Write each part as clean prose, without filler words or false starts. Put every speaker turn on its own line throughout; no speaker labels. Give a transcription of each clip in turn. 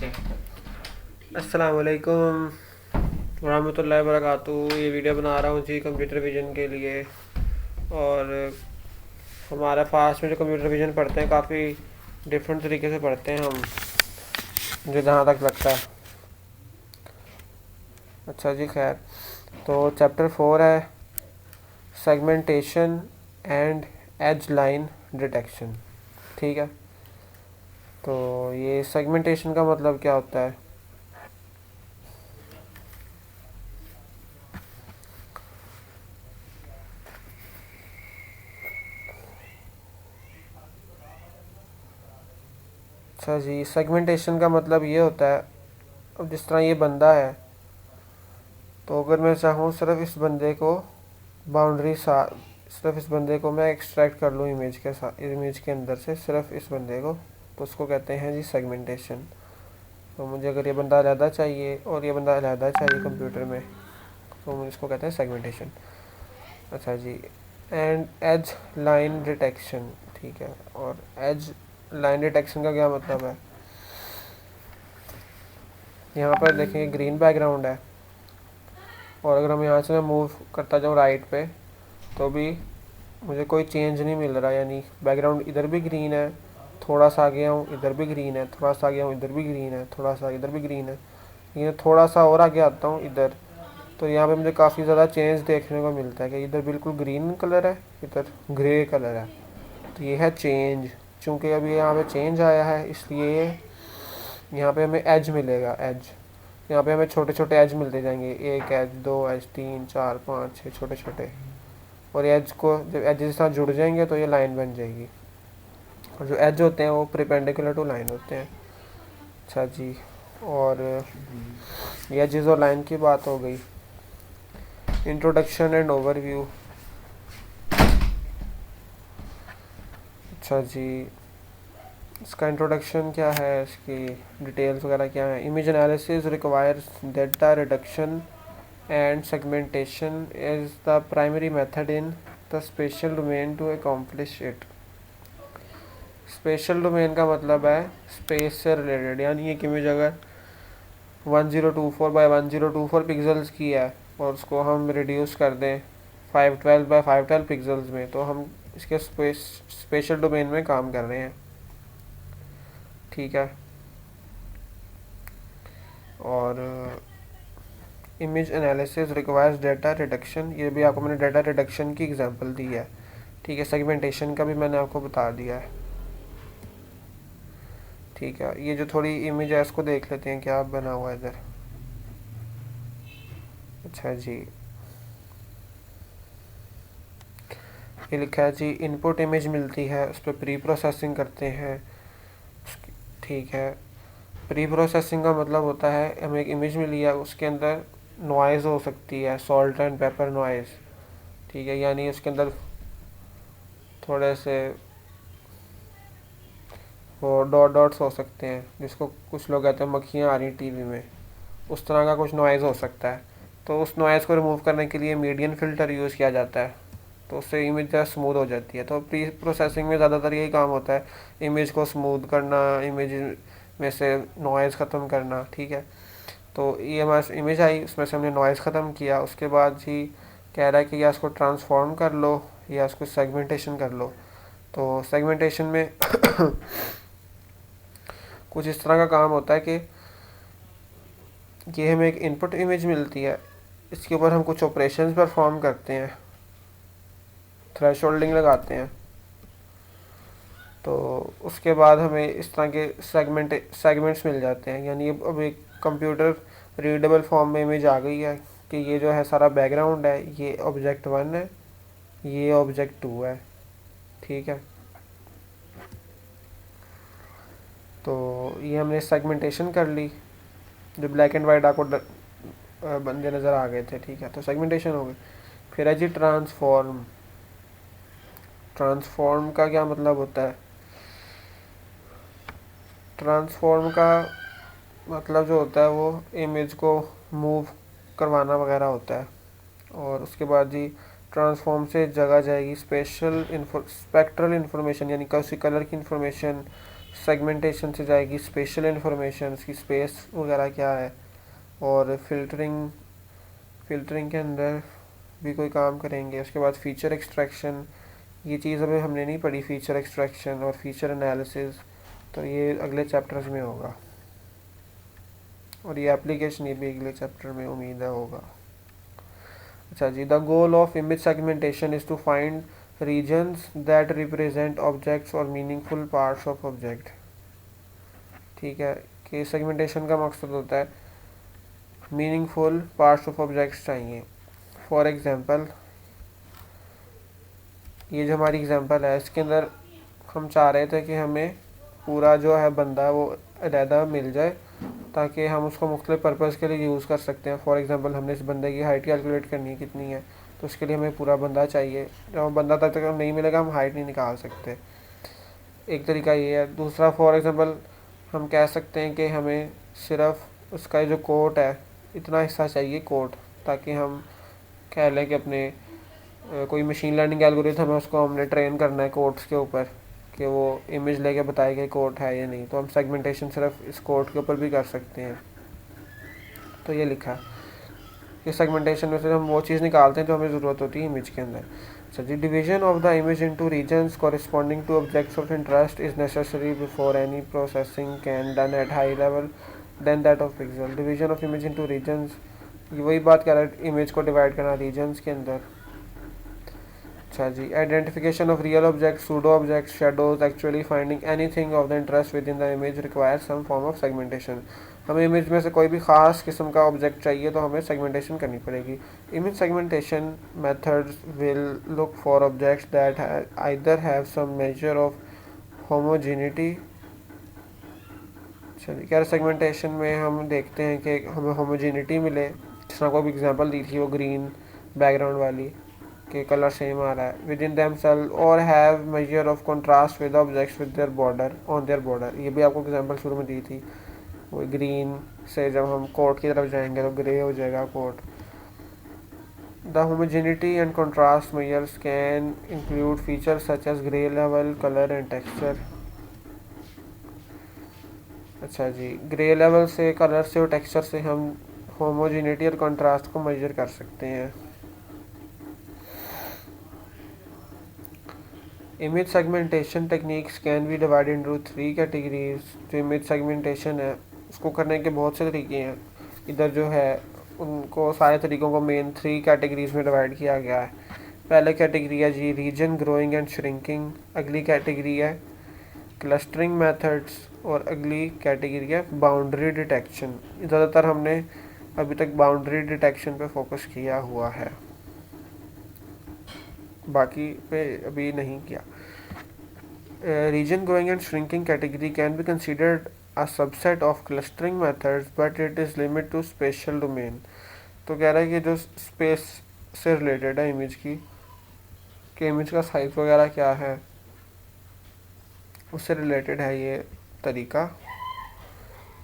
अस्सलाम वालेकुम रहमतुल्लाहि व बरकातुहू। ये वीडियो बना रहा हूँ जी कंप्यूटर विजन के लिए। और हमारा फास्ट में जो कंप्यूटर विजन पढ़ते हैं काफ़ी डिफरेंट तरीके से पढ़ते हैं हम, मुझे जहाँ तक लगता है। अच्छा जी, खैर, तो चैप्टर 4 है segmentation and edge line detection. ठीक है, तो ये सेगमेंटेशन का मतलब क्या होता है? अच्छा जी, सेगमेंटेशन का मतलब ये होता है, अब जिस तरह ये बंदा है, तो अगर मैं चाहूँ सिर्फ इस बंदे को बाउंड्री सा सिर्फ इस बंदे को मैं एक्सट्रैक्ट कर लूँ इमेज के साथ, इमेज के अंदर से सिर्फ इस बंदे को, तो उसको कहते हैं जी सेगमेंटेशन। तो मुझे अगर ये बंदा अलहदा चाहिए और ये बंदा अलहदा चाहिए कंप्यूटर में, तो मुझे इसको कहते हैं सेगमेंटेशन। अच्छा जी, एंड एज लाइन डिटेक्शन। ठीक है, और एज लाइन डिटेक्शन का क्या मतलब है? यहाँ पर देखें ग्रीन बैकग्राउंड है, और अगर हम यहाँ से मैं मूव करता जाऊँ राइट पे, तो भी मुझे कोई चेंज नहीं मिल रहा। यानी बैकग्राउंड इधर भी ग्रीन है, थोड़ा सा आगे आऊँ इधर भी ग्रीन है, थोड़ा सा आगे आऊँ इधर भी ग्रीन है, थोड़ा सा इधर भी ग्रीन है। लेकिन थोड़ा सा और आगे आता हूँ इधर, तो यहाँ पे मुझे काफ़ी ज़्यादा चेंज देखने को मिलता है कि इधर बिल्कुल ग्रीन कलर है, इधर ग्रे कलर है। तो ये है चेंज। चूँकि अभी यहाँ पे चेंज आया है, इसलिए यहाँ पे हमें एज मिलेगा। एज, यहाँ पे हमें छोटे छोटे एज मिलते जाएंगे, एक एज, दो एज, तीन, चार, पाँच, छः छोटे छोटे। और एज को जब एज के साथ जुड़ जाएंगे तो ये लाइन बन जाएगी। और जो एज होते हैं वो परपेंडिकुलर टू लाइन होते हैं। अच्छा जी, और ये एजेस और लाइन की बात हो गई। Introduction and overview. अच्छा जी, इसका इंट्रोडक्शन क्या है, इसकी डिटेल्स वगैरह क्या है? Image analysis requires data reduction and segmentation is the primary method in the spatial domain to accomplish it। Special domain का मतलब है स्पेस से रिलेटेड। यानी एक इमेज अगर 1024 बाई 1024 पिक्सल्स की है और उसको हम रिड्यूस कर दें 512 बाई 512 पिक्सल्स में, तो हम इसके स्पेशल डोमेन में काम कर रहे हैं। ठीक है, और image analysis requires data reduction, ये भी आपको मैंने डेटा रिडक्शन की एग्जांपल दी है। ठीक है, सेगमेंटेशन का भी मैंने आपको बता दिया है। ठीक है, ये जो थोड़ी इमेज है इसको देख लेते हैं क्या बना हुआ है इधर। अच्छा जी, ये लिखा है जी इनपुट इमेज मिलती है, उस पर प्री प्रोसेसिंग करते हैं। ठीक है, प्री प्रोसेसिंग का मतलब होता है हमें एक इमेज मिली है, उसके अंदर नॉइज़ हो सकती है, सॉल्ट एंड पेपर नॉइज़। ठीक है, यानी उसके अंदर थोड़े से वो डॉट डॉट्स हो सकते हैं, जिसको कुछ लोग कहते हैं मक्खियाँ आ रही टीवी में, उस तरह का कुछ नॉइज़ हो सकता है। तो उस नॉइज़ को रिमूव करने के लिए मीडियन फ़िल्टर यूज़ किया जाता है, तो उससे इमेज ज़रा स्मूथ हो जाती है। तो प्री प्रोसेसिंग में ज़्यादातर यही काम होता है, इमेज को स्मूथ करना, इमेज में से नॉइज़ ख़त्म करना। ठीक है, तो ये हमारे इमेज आई, उसमें से हमने नॉइज़ ख़त्म किया, उसके बाद जी कह रहा है कि या इसको ट्रांसफॉर्म कर लो या इसको सेगमेंटेशन कर लो। तो सेगमेंटेशन में कुछ इस तरह का काम होता है कि ये हमें एक इनपुट इमेज मिलती है, इसके ऊपर हम कुछ ऑपरेशंस परफॉर्म करते हैं, थ्रेशोल्डिंग लगाते हैं, तो उसके बाद हमें इस तरह के सेगमेंट्स मिल जाते हैं। यानी अब एक कंप्यूटर रीडेबल फॉर्म में इमेज आ गई है कि ये जो है सारा बैकग्राउंड है, ये ऑब्जेक्ट 1 है, ये ऑब्जेक्ट 2 है। ठीक है, तो ये हमने सेगमेंटेशन कर ली, जो ब्लैक एंड वाइट आपको बंदे नज़र आ गए थे। ठीक है, तो सेगमेंटेशन हो गई। फिर है जी ट्रांसफॉर्म। ट्रांसफॉर्म का क्या मतलब होता है? ट्रांसफॉर्म का मतलब जो होता है वो इमेज को मूव करवाना वगैरह होता है। और उसके बाद जी ट्रांसफॉर्म से जगह जाएगी स्पेक्ट्रल इंफॉर्मेशन, यानी किसी कलर की इंफॉर्मेशन सेगमेंटेशन से जाएगी स्पेशल इन्फॉर्मेशन की स्पेस वगैरह क्या है, और फिल्टरिंग के अंदर भी कोई काम करेंगे। उसके बाद फीचर एक्सट्रैक्शन, ये चीज़ अभी हमने नहीं पढ़ी, फीचर एक्सट्रैक्शन और फीचर एनालिसिस, तो ये अगले चैप्टर्स में होगा, और ये एप्लीकेशन ये भी अगले चैप्टर में उम्मीद है होगा। अच्छा जी, the goal of image segmentation is to find regions that represent objects or meaningful parts of object. ठीक है, कि सेगमेंटेशन का मकसद होता है मीनिंगफुल पार्ट्स ऑफ ऑब्जेक्ट्स चाहिए। फॉर एग्जांपल, ये जो हमारी एग्जांपल है इसके अंदर हम चाह रहे थे कि हमें पूरा जो है बंदा वो अलहदा मिल जाए, ताकि हम उसको मुख्तलिफ पर्पज़ के लिए यूज़ कर सकते हैं। फॉर एग्जांपल, हमने इस बंदे की हाइट कैलकुलेट करनी है कितनी है, तो उसके लिए हमें पूरा बंदा चाहिए। जब बंदा तक नहीं मिलेगा हम हाइट नहीं निकाल सकते, एक तरीका ये है। दूसरा, फॉर एग्जांपल हम कह सकते हैं कि हमें सिर्फ उसका जो कोट है इतना हिस्सा चाहिए कोट, ताकि हम कह लें कि अपने कोई मशीन लर्निंग एल्गोरिथम है उसको हमने ट्रेन करना है कोट्स के ऊपर, कि वो इमेज लेके बताए कि कोट है या नहीं, तो हम सेगमेंटेशन सिर्फ इस कोट के ऊपर भी कर सकते हैं। तो ये लिखा है कि सेगमेंटेशन में से हम वो चीज़ निकालते हैं जो हमें ज़रूरत होती है इमेज के अंदर। So the division of the image into regions corresponding to objects of interest is necessary before any processing can done at high level then that of pixel. Division of image into regions, ये वही बात कर रहा है, image को divide करना regions के अंदर। अच्छा जी, identification of real object, pseudo object, shadows, actually finding anything of the interest within the image require some form of segmentation. हमें इमेज में से कोई भी ख़ास किस्म का ऑब्जेक्ट चाहिए तो हमें सेगमेंटेशन करनी पड़ेगी। Image segmentation methods will look for objects that either have some measure of homogeneity. चलिए, क्या सेगमेंटेशन में हम देखते हैं कि हमें होमोजेनिटी मिले, जिस तरह को भी एग्जांपल दी थी वो ग्रीन बैकग्राउंड वाली, के कलर सेम आ रहा है विद इन देमसेल्फ, और have measure of contrast with objects with their border on their border. ये भी आपको एग्जांपल शुरू में दी थी, वो ग्रीन से जब हम कोट की तरफ जाएंगे तो ग्रे हो जाएगा quote. The homogeneity and contrast measures can include features such as grey level, colour and texture. अच्छा जी, ग्रे लेवल से, कलर से और टेक्सचर से हम होमोजेनिटी और कंट्रास्ट को मेजर कर सकते हैं। Image segmentation techniques can be divided into 3 categories. जो इमेज सेगमेंटेशन है उसको करने के बहुत से तरीके हैं, इधर जो है उनको सारे तरीक़ों को मेन 3 कैटेगरीज में डिवाइड किया गया है। पहले कैटेगरी है जी रीजन ग्रोइंग एंड श्रिंकिंग, अगली कैटेगरी है क्लस्टरिंग मेथड्स, और अगली कैटेगरी है बाउंड्री डिटेक्शन। ज़्यादातर हमने अभी तक बाउंड्री डिटेक्शन पे फोकस किया हुआ है, बाकी पे अभी नहीं किया। Region growing and shrinking category can be considered a subset of clustering methods, but it is limited to spatial domain। तो कह रहा है कि जो स्पेस से रिलेटेड है इमेज की, कि इमेज का साइज वगैरह क्या है, उससे रिलेटेड है ये तरीका।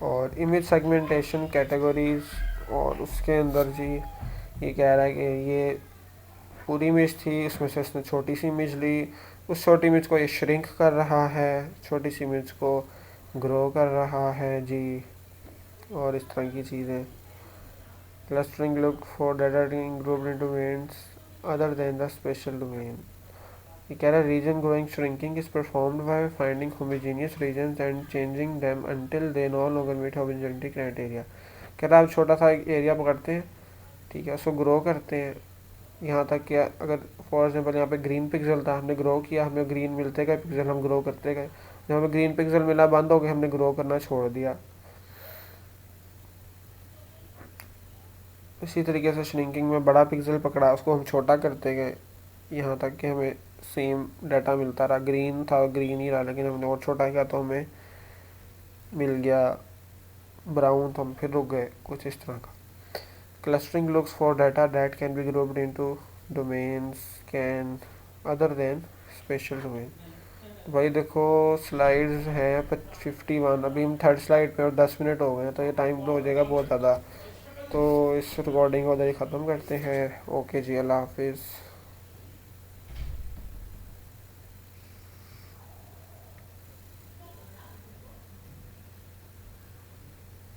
और इमेज सेगमेंटेशन कैटेगरीज, और उसके अंदर जी ये कह रहा है कि ये पूरी इमेज थी, उसमें से इसने छोटी सी इमेज ली, उस छोटी इमेज को ये श्रिंक कर रहा है, छोटी सी इमेज को ग्रो कर रहा है जी, और इस तरह की चीज़ें। Clustering look for data grouped into domains other then the special domain. ये कह रहा है region growing shrinking is performed by finding homogeneous regions and changing them until they no longer meet homogeneity criteria. कह रहा है आप छोटा सा एरिया पकड़ते हैं, ठीक है, उसको ग्रो करते हैं यहाँ तक कि अगर फॉर एग्जांपल यहाँ पे ग्रीन पिक्सल था, हमने ग्रो किया, हमें ग्रीन मिलते गए पिक्सल, हम ग्रो करते गए, जब हमें ग्रीन पिक्सल मिला बंद हो गया, हमने ग्रो करना छोड़ दिया। इसी तरीके से श्रिंकिंग में बड़ा पिक्सल पकड़ा, उसको हम छोटा करते गए यहाँ तक कि हमें सेम डाटा मिलता रहा, ग्रीन था ग्रीन ही रहा, लेकिन हमने और छोटा किया तो हमें मिल गया ब्राउन, तो हम फिर रुक गए, कुछ इस तरह का। Clustering looks for data that can be grouped into domains can other than spatial domain। भाई देखो स्लाइड्स हैं 51, अभी हम थर्ड स्लाइड पे और 10 मिनट हो गए हैं, तो ये टाइम तो हो जाएगा बहुत ज़्यादा। तो इस रिकॉर्डिंग को उधर ही ख़त्म करते हैं। ओके जी, अल्लाह हाफिज़।